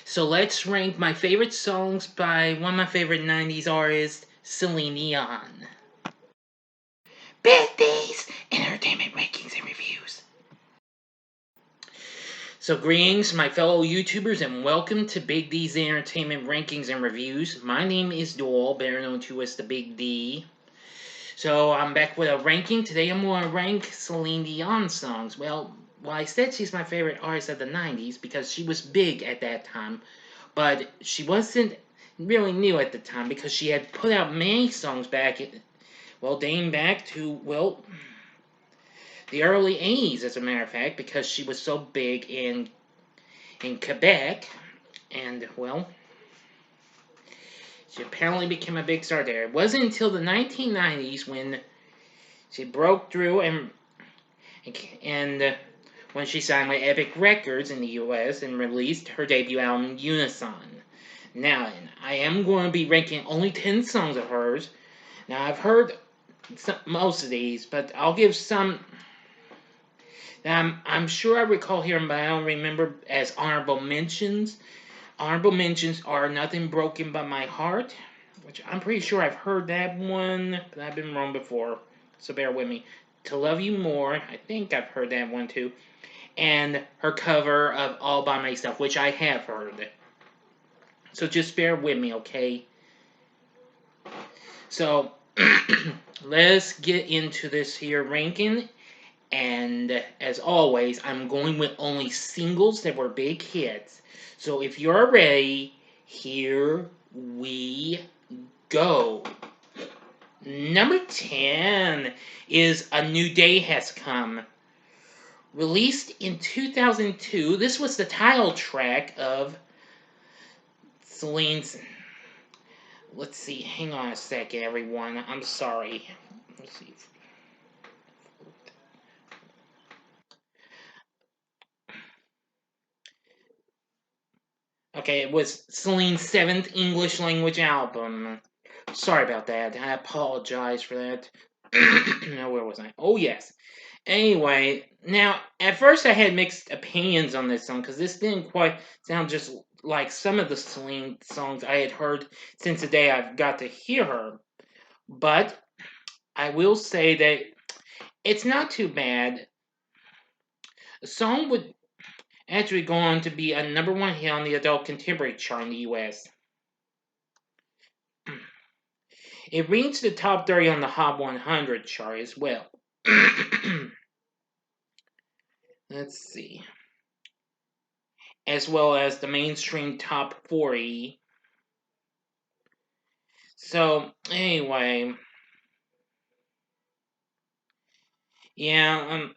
So let's rank my favorite songs by one of my favorite 90s artists, Celine Dion. Big D's Entertainment Rankings and Reviews. So greetings, my fellow YouTubers, and welcome to Big D's Entertainment Rankings and Reviews. My name is Doyle, better known to as the Big D. So I'm back with a ranking. Today I'm going to rank Celine Dion songs. Well, I said she's my favorite artist of the 90s because she was big at that time. But she wasn't really new at the time because she had put out many songs dating back to, the early 80s, as a matter of fact, because she was so big in Quebec. And, she apparently became a big star there. It wasn't until the 1990s when she broke through and when she signed with Epic Records in the US and released her debut album, Unison. Now, I am going to be ranking only 10 songs of hers. Now, I've heard most of these, but I'll give some that I'm sure I recall hearing, but I don't remember as honorable mentions. Honorable mentions are Nothing Broken But My Heart, which I'm pretty sure I've heard that one, but I've been wrong before, so bear with me. To Love You More, I think I've heard that one too. And her cover of All By Myself, which I have heard. So just bear with me, okay? So, let's get into this here ranking. And as always, I'm going with only singles that were big hits. So if you're ready, here we go. Number 10 is A New Day Has Come. Released in 2002, this was the title track of Celine's... Let's see, hang on a second, everyone. I'm sorry. Let's see. Okay, it was Celine's 7th English language album. Sorry about that. I apologize for that. Now, where was I? Oh, yes. Anyway, now, at first I had mixed opinions on this song, because this didn't quite sound just like some of the Celine songs I had heard since the day I've got to hear her. But I will say that it's not too bad. The song would actually go on to be a #1 hit on the adult contemporary chart in the US. It reached the top 30 on the Hot 100 chart as well. Let's see. As well as the mainstream top 40. So, anyway. Yeah,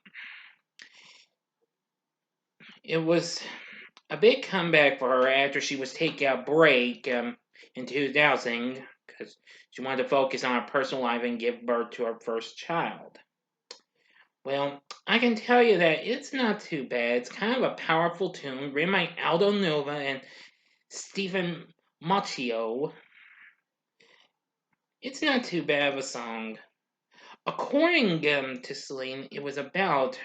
it was a big comeback for her after she was taking a break in 2000 because she wanted to focus on her personal life and give birth to her first child. Well, I can tell you that it's not too bad. It's kind of a powerful tune written by Aldo Nova and Stephen Macchio. It's not too bad of a song. According to Celine, it was about,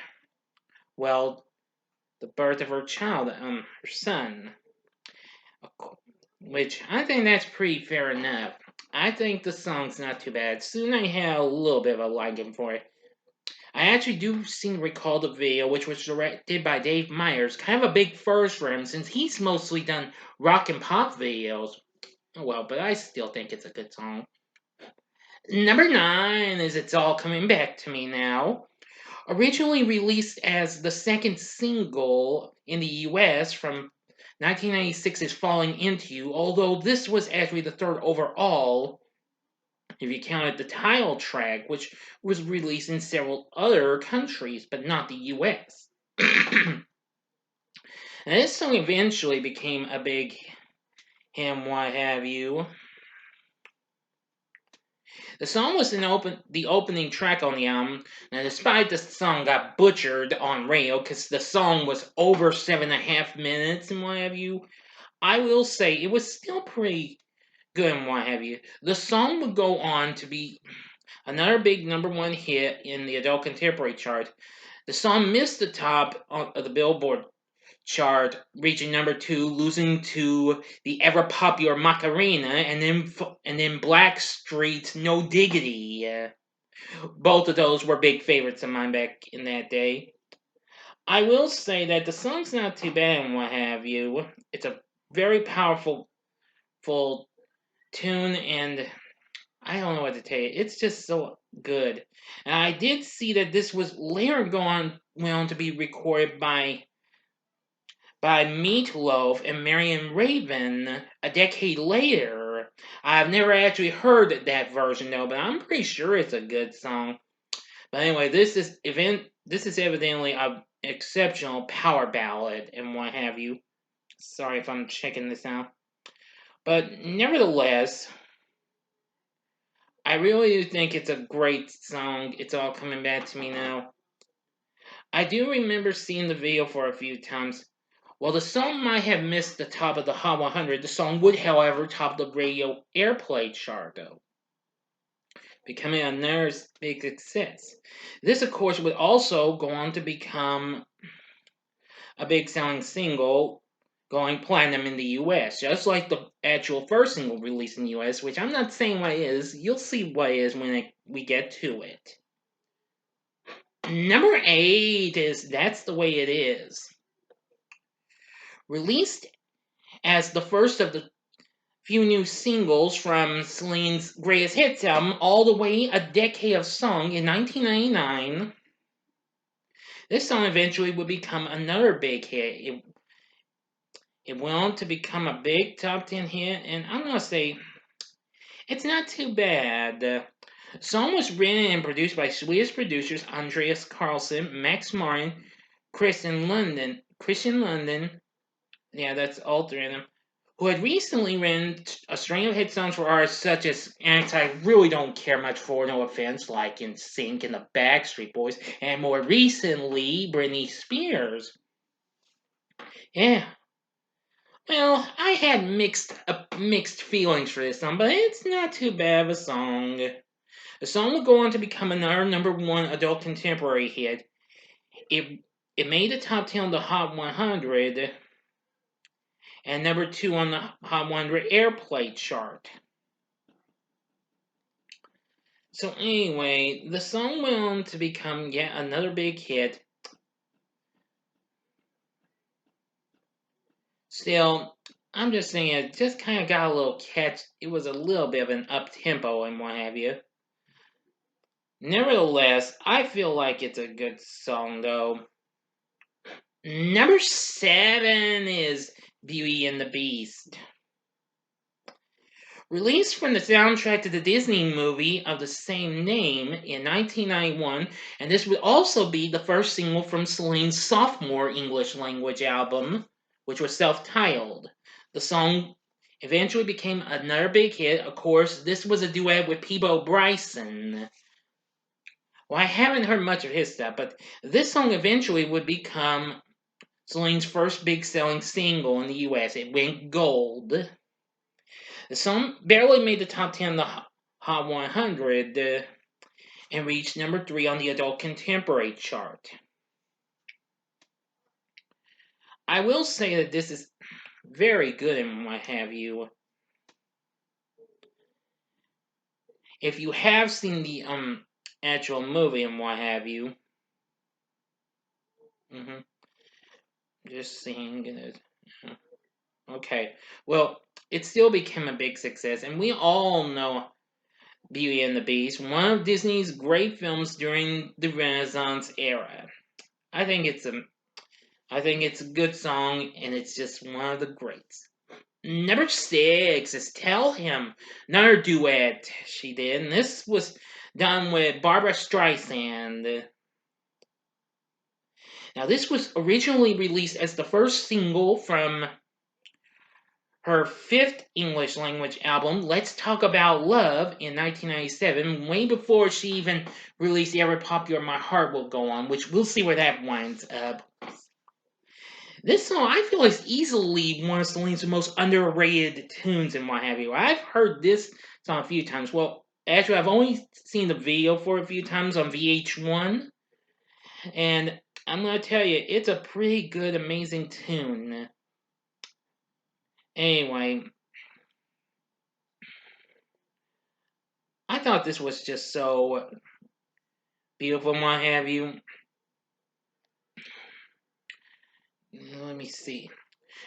the birth of her child, her son. Which I think that's pretty fair enough. I think the song's not too bad. Soon I had a little bit of a liking for it. I actually do seem to recall the video, which was directed by Dave Meyers. Kind of a big first for him, since he's mostly done rock and pop videos. But I still think it's a good song. Number 9 is It's All Coming Back to Me Now. Originally released as the second single in the US from 1996's Falling Into You, although this was actually the third overall, if you counted the title track, which was released in several other countries, but not the US. And this song eventually became a big hit, what have you. The song was the opening track on the album, and despite the song got butchered on radio because the song was over 7.5 minutes and what have you, I will say it was still pretty good and what have you. The song would go on to be another big #1 hit in the adult contemporary chart. The song missed the top of the Billboard chart, reaching number 2, losing to the ever popular Macarena, and then Blackstreet's No Diggity. Both of those were big favorites of mine back in that day. I will say that the song's not too bad and what have you. It's a very powerful full tune, and I don't know what to tell you. It's just so good. And I did see that this was later went on to be recorded by Meatloaf and Marion Raven a decade later. I've never actually heard that version though, but I'm pretty sure it's a good song. But anyway, this is evidently an exceptional power ballad and what have you. Sorry if I'm checking this out. But nevertheless, I really do think it's a great song. It's all coming back to me now. I do remember seeing the video for a few times. While the song might have missed the top of the Hot 100, the song would, however, top the radio airplay chart, though, becoming another big success. This, of course, would also go on to become a big selling single, going platinum in the US, just like the actual first single released in the US, which I'm not saying what it is. You'll see what it is when we get to it. Number 8 is That's the Way It Is. Released as the first of the few new singles from Celine's greatest hits album, All the Way, A Decade of Song, in 1999, this song eventually would become another big hit. It went on to become a big top 10 hit, and I'm going to say it's not too bad. The song was written and produced by Swedish producers Andreas Carlson, Max Martin, Christian London, yeah, that's all three of them, who had recently written a string of hit songs for artists such as acts I really don't care much for, no offense, like NSYNC and the Backstreet Boys, and more recently, Britney Spears. Yeah. Well, I had mixed feelings for this song, but it's not too bad of a song. The song would go on to become another number 1 adult contemporary hit. It made the top 10 on the Hot 100 and number 2 on the Hot 100 airplay chart. So anyway, the song went on to become yet another big hit. Still, I'm just saying it just kind of got a little catch. It was a little bit of an up-tempo and what have you. Nevertheless, I feel like it's a good song though. Number 7 is Beauty and the Beast. Released from the soundtrack to the Disney movie of the same name in 1991, and this would also be the first single from Celine's sophomore English language album, which was self-titled. The song eventually became another big hit. Of course, this was a duet with Peabo Bryson. Well, I haven't heard much of his stuff, but this song eventually would become Celine's first big selling single in the US. It went gold. The song barely made the top 10 on the Hot 100 and reached number 3 on the adult contemporary chart. I will say that this is very good and what have you. If you have seen the actual movie and what have you, just seeing it. Okay, well, it still became a big success, and we all know Beauty and the Beast, one of Disney's great films during the Renaissance era. I think it's a good song, and it's just one of the greats. Number 6 is Tell Him, another duet she did, and this was done with Barbra Streisand. Now, this was originally released as the first single from her 5th English language album, Let's Talk About Love, in 1997, way before she even released the ever popular My Heart Will Go On, which we'll see where that winds up. This song, I feel, is easily one of Celine's most underrated tunes and what have you. I've heard this song a few times. Well, actually, I've only seen the video for it a few times on VH1. And I'm gonna tell you, it's a pretty good, amazing tune. Anyway, I thought this was just so beautiful and what have you. Let me see.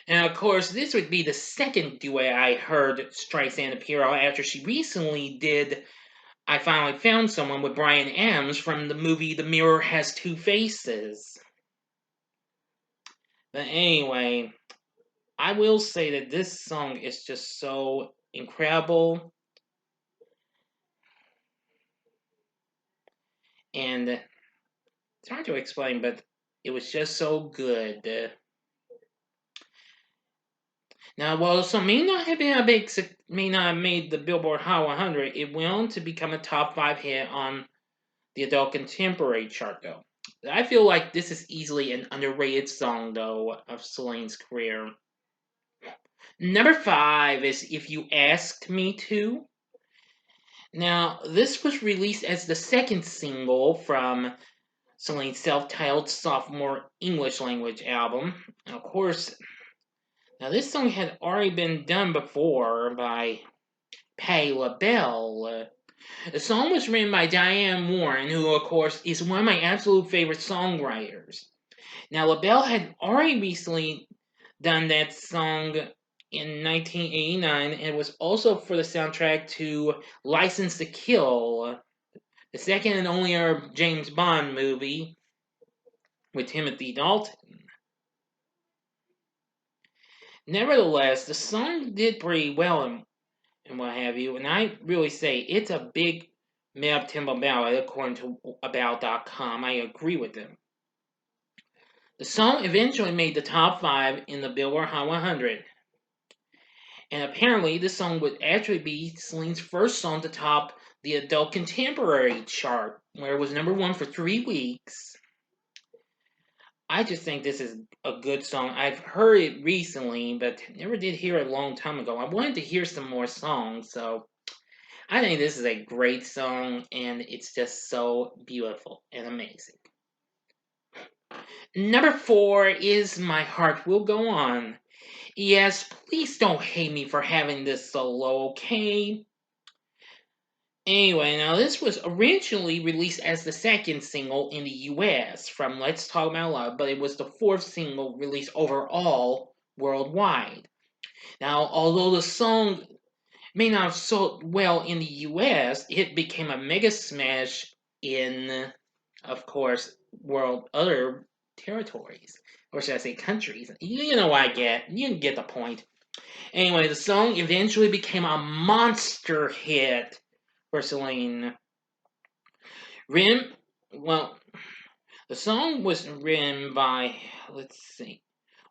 And of course, this would be the second duet I heard Streisand appear on after she recently did I Finally Found Someone with Bryan Adams from the movie The Mirror Has Two Faces. But anyway, I will say that this song is just so incredible. And it's hard to explain, but it was just so good. Now, while the song may not have been may not have made the Billboard Hot 100, it went on to become a top 5 hit on the adult contemporary chart, though. I feel like this is easily an underrated song, though, of Celine's career. Number 5 is If You Asked Me To. Now, this was released as the second single from Celine's self-titled sophomore English language album. And of course, now this song had already been done before by Patti LaBelle. The song was written by Diane Warren, who of course is one of my absolute favorite songwriters. Now LaBelle had already recently done that song in 1989, and it was also for the soundtrack to License to Kill, the second and only ever James Bond movie with Timothy Dalton. Nevertheless, the song did pretty well and what have you, and I really say it's a big mid-tempo ballad according to About.com. I agree with them. The song eventually made the top 5 in the Billboard Hot 100. And apparently, this song would actually be Celine's first song to top the adult contemporary chart, where it was number 1 for 3 weeks. I just think this is a good song. I've heard it recently, but never did hear it a long time ago. I wanted to hear some more songs, so I think this is a great song, and it's just so beautiful and amazing. Number 4 is My Heart Will Go On. Yes, please don't hate me for having this so low, okay? Anyway, now this was originally released as the second single in the US from Let's Talk About Love, but it was the 4th single released overall worldwide. Now, although the song may not have sold well in the US, it became a mega smash in, of course, other territories. Or should I say countries? You know what I get. You get the point. Anyway, the song eventually became a monster hit for Celine. Well, the song was written by, let's see,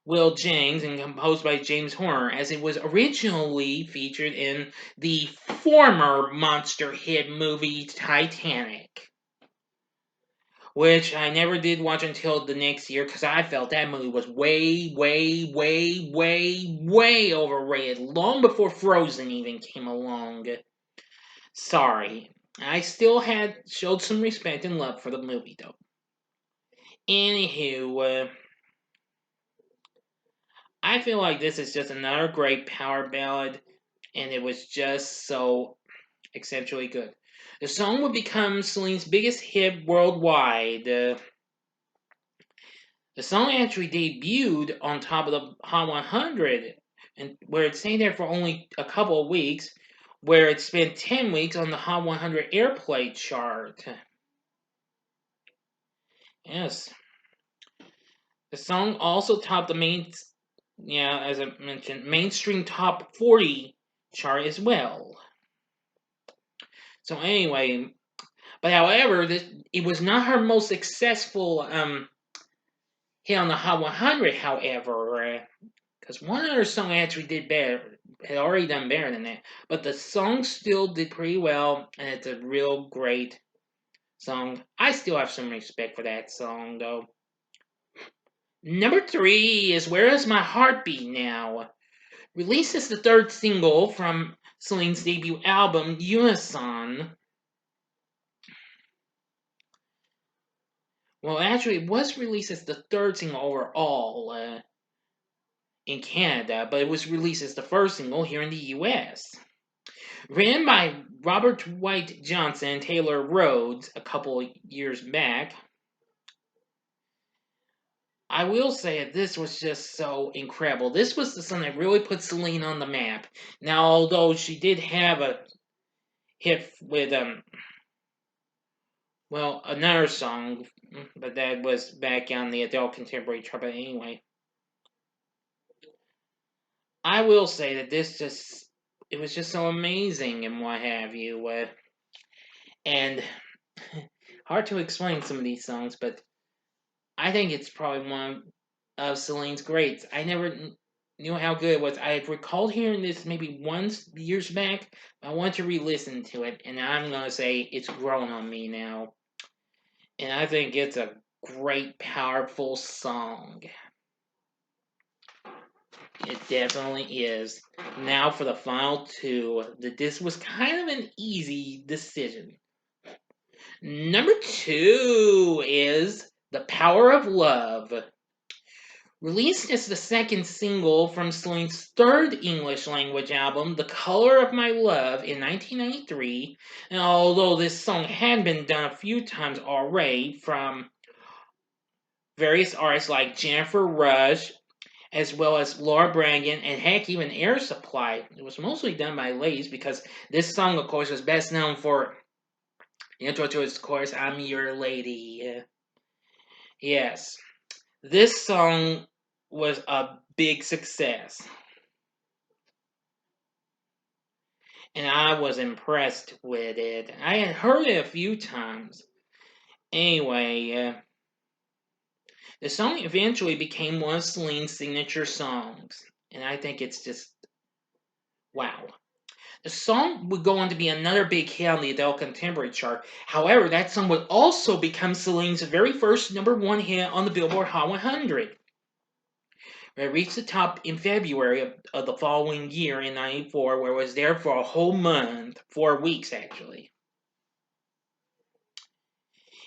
Will James and composed by James Horner, as it was originally featured in the former monster hit movie Titanic, which I never did watch until the next year because I felt that movie was way, way, way, way, way overrated, long before Frozen even came along. Sorry. I still showed some respect and love for the movie, though. Anywho, I feel like this is just another great power ballad, and it was just so exceptionally good. The song would become Celine's biggest hit worldwide. The song actually debuted on top of the Hot 100, and where it stayed there for only a couple of weeks, where it spent 10 weeks on the Hot 100 airplay chart. Yes. The song also topped the as I mentioned, mainstream top 40 chart as well. So anyway, but however, it was not her most successful hit on the Hot 100. However, because one other song actually did better, had already done better than that. But the song still did pretty well, and it's a real great song. I still have some respect for that song, though. Number 3 is Where Is My Heartbeat Now? Released as the 3rd single from Celine's debut album, Unison, Well, actually, it was released as the third single overall in Canada, but it was released as the first single here in the US. Written by Robert White Johnson and Taylor Rhodes a couple years back, I will say that this was just so incredible. This was the song that really put Celine on the map. Now, although she did have a hit with well, another song, but that was back on the adult contemporary chart. But anyway, I will say that this just it was just so amazing and what have you. And hard to explain some of these songs, but I think it's probably one of Celine's greats. I never knew how good it was. I had recalled hearing this maybe once years back. I want to re-listen to it, and I'm gonna say it's grown on me now. And I think it's a great, powerful song. It definitely is. Now for the final two. This was kind of an easy decision. Number two is The Power of Love. Released as the second single from Celine's third English language album, The Color of My Love, in 1993, and although this song had been done a few times already from various artists like Jennifer Rush, as well as Laura Branigan, and heck, even Air Supply, it was mostly done by ladies because this song, of course, was best known for the intro to its chorus, I'm Your Lady. Yes. This song was a big success, and I was impressed with it. I had heard it a few times. Anyway, the song eventually became one of Celine's signature songs, and I think it's just wow. The song would go on to be another big hit on the adult contemporary chart. However, that song would also become Celine's very first number one hit on the Billboard Hot 100. It reached the top in February of the following year in '94, where it was there for a whole month, 4 weeks actually.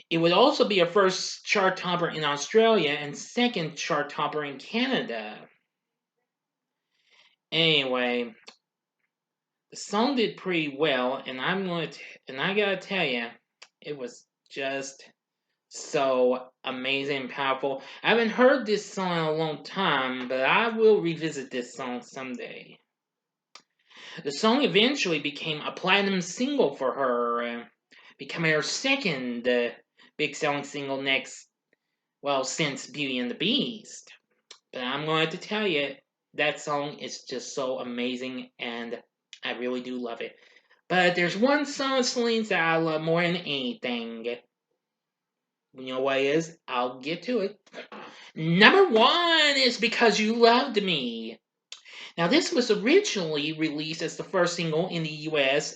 It would also be a first chart topper in Australia and second chart topper in Canada. Anyway, the song did pretty well, and I gotta tell you, it was just so amazing and powerful. I haven't heard this song in a long time, but I will revisit this song someday. The song eventually became a platinum single for her, becoming her second big selling single since Beauty and the Beast. But I'm going to tell you, that song is just so amazing, and I really do love it. But there's one song of Celine's that I love more than anything. You know what it is? I'll get to it. Number one is Because You Loved Me. Now, this was originally released as the first single in the US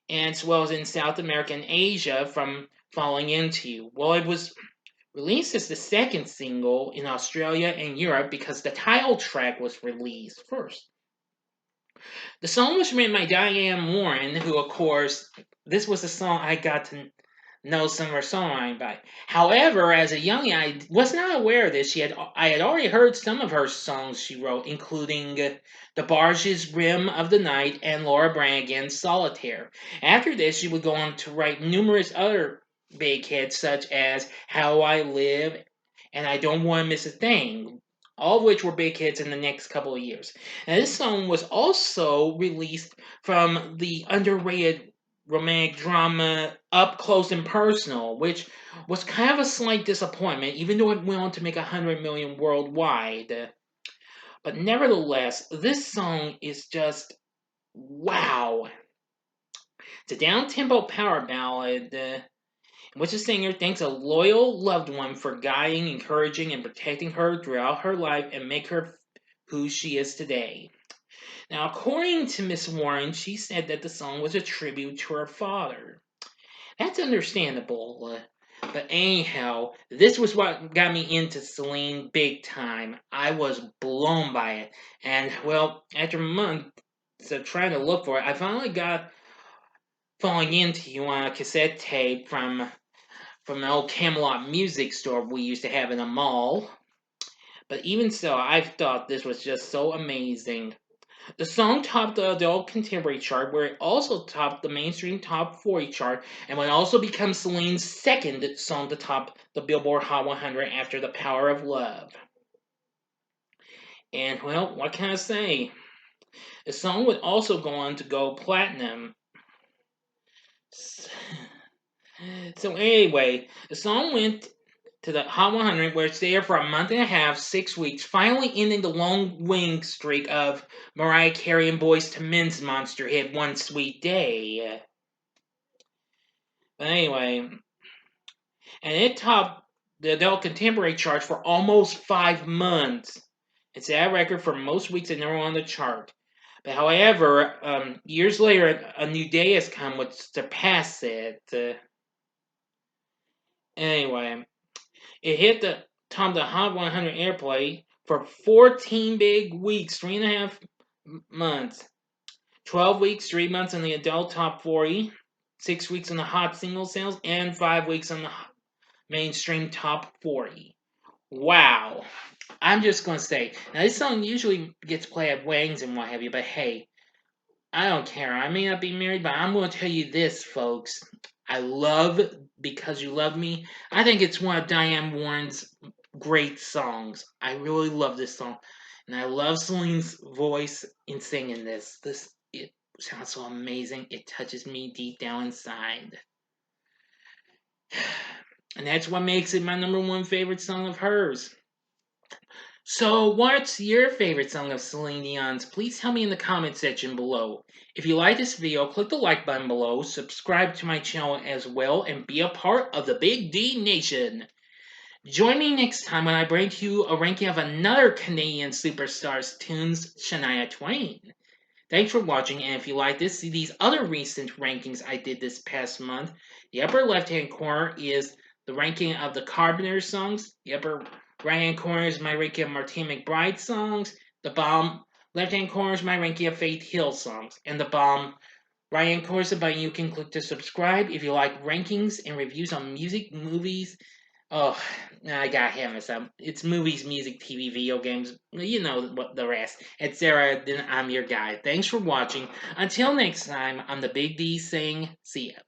and as well as in South America and Asia from Falling Into You. Well, it was released as the second single in Australia and Europe because the title track was released first. The song was written by Diane Warren, who, of course, this was the song I got to know some of her songwriting by. However, as a youngin, I was not aware of this. I had already heard some of her songs she wrote, including The Barge's Rim of the Night and Laura Branigan's Solitaire. After this, she would go on to write numerous other big hits, such as How I Live and I Don't Want to Miss a Thing, all of which were big hits in the next couple of years. Now, this song was also released from the underrated romantic drama Up Close and Personal, which was kind of a slight disappointment, even though it went on to make 100 million worldwide. But nevertheless, this song is just wow. It's a down-tempo power ballad in which the singer thanks a loyal loved one for guiding, encouraging, and protecting her throughout her life and make her who she is today. Now, according to Miss Warren, she said that the song was a tribute to her father. That's understandable. But anyhow, this was what got me into Celine big time. I was blown by it. And, well, after months of trying to look for it, I finally got Falling Into You on a cassette tape from from an old Camelot music store we used to have in a mall. But even so, I thought this was just so amazing. The song topped the adult contemporary chart, where it also topped the mainstream top 40 chart, and would also become Celine's second song to top the Billboard Hot 100 after The Power of Love. And well, what can I say? The song would also go on to go platinum. So anyway, the song went to the Hot 100, where it's there for a month and a half, 6 weeks, finally ending the long winning streak of Mariah Carey and Boyz II Men's monster hit "One Sweet Day." But anyway, and it topped the adult contemporary charts for almost 5 months. It's that record for most weeks and never on the chart. But however, years later, a new day has come which surpassed it. Anyway, it hit the top of the Hot 100 airplay for 14 big weeks, 3.5 months, 12 weeks, 3 months in the adult top 40, 6 weeks in the hot single sales, and 5 weeks on the mainstream top 40. Wow. I'm just going to say, now this song usually gets played at weddings and what have you, but hey, I don't care. I may not be married, but I'm going to tell you this, folks. I love Because You Love Me. I think it's one of Diane Warren's great songs. I really love this song. And I love Celine's voice in singing this. It sounds so amazing. It touches me deep down inside. And that's what makes it my number one favorite song of hers. So, what's your favorite song of Celine Dion's? Please tell me in the comment section below. If you like this video, click the like button below, subscribe to my channel as well, and be a part of the Big D Nation. Join me next time when I bring to you a ranking of another Canadian superstar's tunes, Shania Twain. Thanks for watching, and if you like this, see these other recent rankings I did this past month. The upper left-hand corner is the ranking of the Carpenter songs. The upper right-hand corner is my ranking of Martine McBride songs. The bottom left-hand corner is my ranking of Faith Hill songs. And the bottom right-hand corner is the button you can click to subscribe if you like rankings and reviews on music, movies. Oh, I gotta have this. It's movies, music, TV, video games. You know what the rest. Etc. Then I'm your guy. Thanks for watching. Until next time, I'm the Big D saying, see ya.